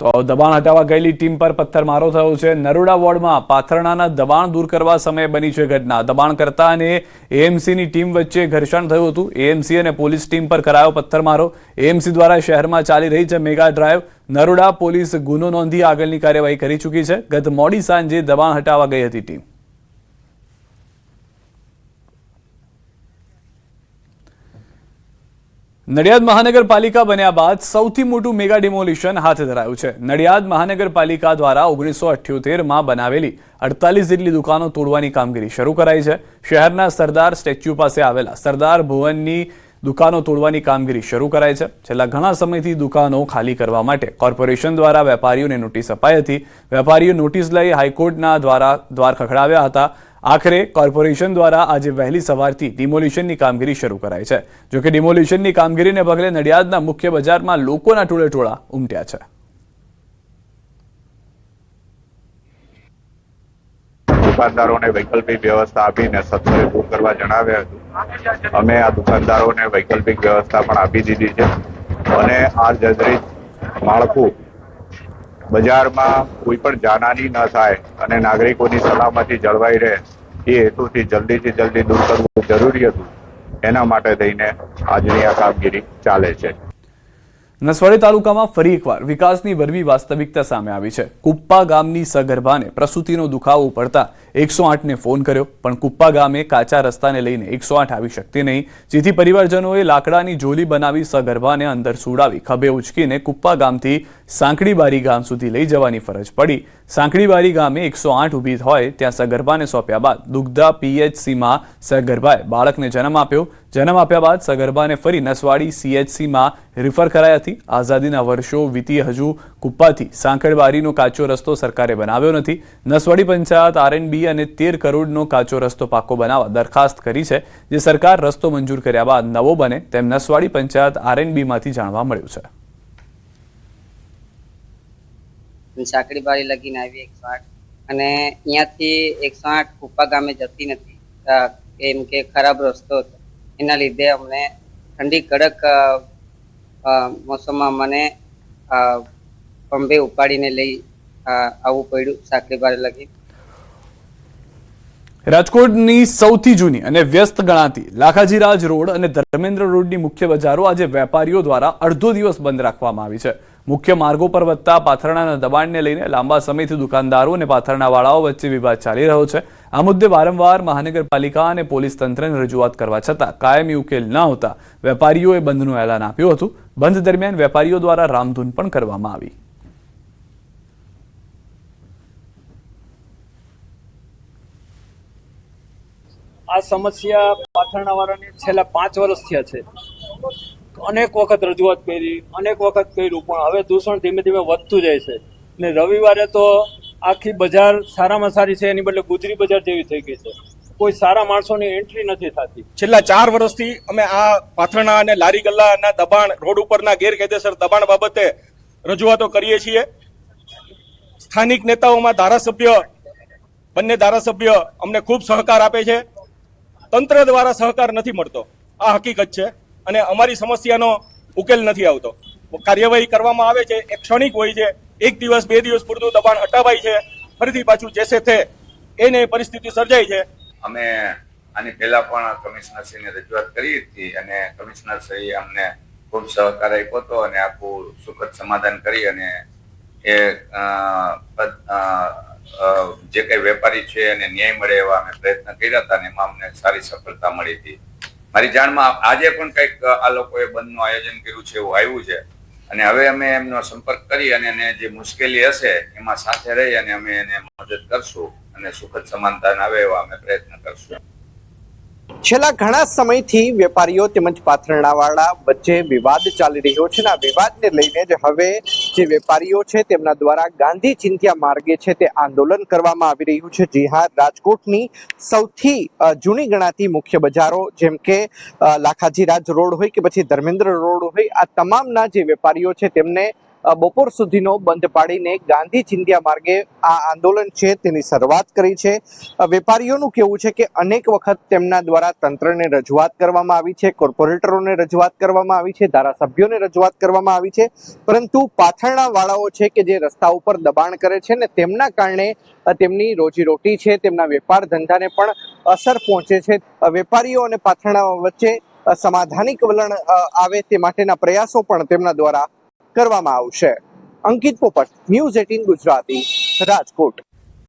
તો દબાણ હટાવવા ગયેલી ટીમ પર પથ્થરમારો થયો છે। નરોડા વોર્ડમાં પાથરણાના દબાણ દૂર કરવા સમયે બની છે ઘટના। દબાણકર્તા અને એએમસીની ટીમ વચ્ચે ઘર્ષણ થયું હતું। એએમસી અને પોલીસ ટીમ પર કરાયો પથ્થરમારો। એએમસી દ્વારા શહેરમાં ચાલી રહી છે મેગા ડ્રાઈવ। નરોડા પોલીસ ગુનો નોંધી આગળની કાર્યવાહી કરી ચૂકી છે। ગત મોડી સાંજે દબાણ હટાવવા ગઈ હતી ટીમ। નડિયાદ મહાનગરપાલિકા બન્યા બાદ સૌથી મોટું મેગા ડિમોલિશન હાથ ધરાયું છે। નડિયાદ મહાનગરપાલિકા દ્વારા 1978માં બનાવેલી 48 જેટલી દુકાનો તોડવાની કામગીરી શરૂ કરાઈ છે। શહેરના સરદાર સ્ટેચ્યુ પાસે આવેલા સરદાર ભુવનની દુકાનો તોડવાની કામગીરી શરૂ કરાઈ છે। છેલ્લા ઘણા સમયથી દુકાનો ખાલી કરવા માટે કોર્પોરેશન દ્વારા વેપારીઓને નોટિસ અપાઈ હતી। વેપારીઓ નોટિસ લઈ હાઈકોર્ટના દ્વાર ખખડાવ્યા હતા। આખરે કોર્પોરેશન દ્વારા આજે વહેલી સવારથી ડિમોલિશનની કામગીરી શરૂ કરાઈ છે। જો કે ડિમોલિશનની કામગીરીને પગલે નડિયાદના મુખ્ય બજારમાં લોકોના ટોળેટોળા ઉમટ્યા છે। दुकानदारों ने वैकल्पिक व्यवस्था आपीने सत्वरे दूर करवा जणाव्या हतुं। अमे आ दुकानदारों ने वैकल्पिक व्यवस्था पण आपी दीधी छे अने आ जर्जरित माळखुं बजारमां कोई पण जानहानी न थाय अने नागरिकोनी सलामती जळवाई रहे ए हेतुथी जल्दीथी जल्दी दूर करवुं जरूरी हतुं। एना माटे थईने आजनी आ कामगीरी चाले छे। નસવાડી તાલુકામાં ફરી એકવાર વિકાસની વરવી વાસ્તવિકતા સામે આવી છે। કુપ્પા ગામની સગર્ભાને પ્રસૂતિનો દુખાવો પડતા 108ને ફોન કર્યો, પણ કુપ્પા ગામે કાચા રસ્તાને લઈને 108 આવી શકતી નહીં, જેથી પરિવારજનોએ લાકડાની ઝોલી બનાવી સગર્ભાને અંદર સુડાવી ખભે ઉચકીને કુપ્પા ગામથી સાંકડીબારી ગામ સુધી લઈ જવાની ફરજ પડી। સાંકડીબારી ગામે 108 ઊભી હોય ત્યાં સગર્ભાને સોંપ્યા બાદ દુગ્ધા પીએચસીમાં સગર્ભાએ બાળકને જન્મ આપ્યો। જન્મ આપ્યા બાદ સગર્ભાને ફરી નસવાડી સીએચસીમાં રિફર કરાઈ હતી। આઝાદીના વર્ષો વીતી હજુ કુપ્પાથી સાંકળબારીનો કાચો રસ્તો સરકારે બનાવ્યો નથી। નસવાડી પંચાયત આરએનબી અને 13 કરોડનો કાચો રસ્તો પાકો બનાવવા દરખાસ્ત કરી છે, જે સરકાર રસ્તો મંજૂર કર્યા બાદ નવો બને તેમ નસવાડી પંચાયત આરએનબીમાંથી જાણવા મળ્યું છે। સાંકડીબારી લગીને આવી 108 અને અહીંયાથી 108 કુપ્પા ગામે જતી નથી, કેમ કે ખરાબ રસ્તો હતો। એના લીધે અમને ઠંડી કડક મોસમમાં મને પંબે ઉપાડીને લઈ આવવું પડ્યું સાંકડીબારી લગી। રાજકોટની સૌથી જૂની અને વ્યસ્ત ગણાતી લાખાજીરાજ રોડ અને ધર્મેન્દ્ર રોડની મુખ્ય બજારો આજે વેપારીઓ દ્વારા અડધો દિવસ બંધ રાખવામાં આવી છે। મુખ્ય માર્ગો પર વધતા પાથરણાના દબાણને લઈને લાંબા સમયથી દુકાનદારો અને પાથરણાવાળાઓ વચ્ચે વિવાદ ચાલી રહ્યો છે। આ મુદ્દે વારંવાર મહાનગરપાલિકા અને પોલીસ તંત્રને રજૂઆત કરવા છતાં કાયમી ઉકેલ ન આવતા વેપારીઓએ બંધનું એલાન આપ્યું હતું। બંધ દરમિયાન વેપારીઓ દ્વારા રામધૂન પણ કરવામાં આવી। આ સમસ્યા પાથરણાવાળાની છેલ્લા 5 વર્ષ થયા છે। અનેક વખત રજૂઆત કરી, અનેક વખત કર્યું, પણ હવે દૂષણ ધીમે ધીમે વધતું જાય છે ને રવિવારે તો આખી બજાર સારામાં સારી છે એની બદલે ગુજરી બજાર જેવી થઈ ગઈ છે। કોઈ સારા માણસોની એન્ટ્રી નથી થતી। છેલ્લા 4 વર્ષથી અમે આ પાથરણા અને લારી ગલ્લાના દબાણ, રોડ ઉપરના ગેરકાયદેસર દબાણ બાબતે રજૂઆતો કરીએ છીએ। સ્થાનિક નેતાઓમાં ધારાસભ્ય, બંને ધારાસભ્ય અમને ખૂબ સહકાર આપે છે। તંત્ર દ્વારા સહકાર નથી મળતો, આ હકીકત છે, અને અમારી સમસ્યાનો ઉકેલ નથી આવતો। કાર્યવાહી કરવામાં આવે છે એ ક્ષણિક હોય છે, 1 દિવસ 2 દિવસ પૂરતું દબાણ હટાવાય છે, ફરીથી પાછું જેસે તે એને પરિસ્થિતિ સર્જાય છે। અમે આની પહેલા પણ કમિશનરશ્રીને રજૂઆત કરી હતી અને કમિશનરશ્રીએ અમને ખૂબ સહકાર આપ્યો હતો અને આખું સુખદ સમાધાન કરી અને એ જે કંઈ વેપારી છે એને ન્યાય મળે એવા અમે પ્રયત્ન કર્યા હતા અને એમાં અમને સારી સફળતા મળી હતી। મારી જાણમાં આજે પણ કંઈક આ લોકોએ બંધનું આયોજન કર્યું છે એવું આવ્યું છે અને હવે અમે એમનો સંપર્ક કરી અને એને જે મુશ્કેલી હશે એમાં સાથે રહી અને અમે એને મદદ કરશું અને સુખદ સમાધાન આવે એવા અમે પ્રયત્ન કરશું। છેલ્લા ઘણા સમયથી વેપારીઓ તેમજ પાથરણાવાળા વચ્ચે વિવાદ ચાલી રહ્યો છે। આ વિવાદને લઈને જ હવે જે વેપારીઓ છે તેમના દ્વારા ગાંધી ચિંધ્યા માર્ગે છે તે આંદોલન કરવામાં આવી રહ્યું છે। જી હા, રાજકોટની સૌથી જૂની ગણાતી મુખ્ય બજારો જેમ કે લાખાજીરાજ રોડ હોય કે પછી ધર્મેન્દ્ર રોડ હોય, આ તમામના જે વેપારીઓ છે તેમને બપોર સુધીનો બંધ પાડીને ગાંધી ચિંધ્યા માર્ગે આ આંદોલન છે તેની શરૂઆત કરી છે. વેપારીઓનું કહેવું છે કે અનેક વખત તેમના દ્વારા તંત્રને રજૂઆત કરવામાં આવી છે, કોર્પોરેટરોને રજૂઆત કરવામાં આવી છે, ધારાસભ્યોને રજૂઆત કરવામાં આવી છે, પરંતુ પાથરણા વાળાઓ છે કે જે રસ્તા ઉપર દબાણ કરે છે ને તેમના કારણે તેમની રોજીરોટી છે, તેમના વેપાર ધંધાને પણ અસર પહોંચે છે. વેપારીઓ અને પાથરણા વચ્ચે સમાધાનિક વલણ આવે તે માટેના પ્રયાસો પણ તેમના દ્વારા કરવામાં આવશે. અંકિત પોપટ, ન્યૂઝ 18 ગુજરાતી, રાજકોટ.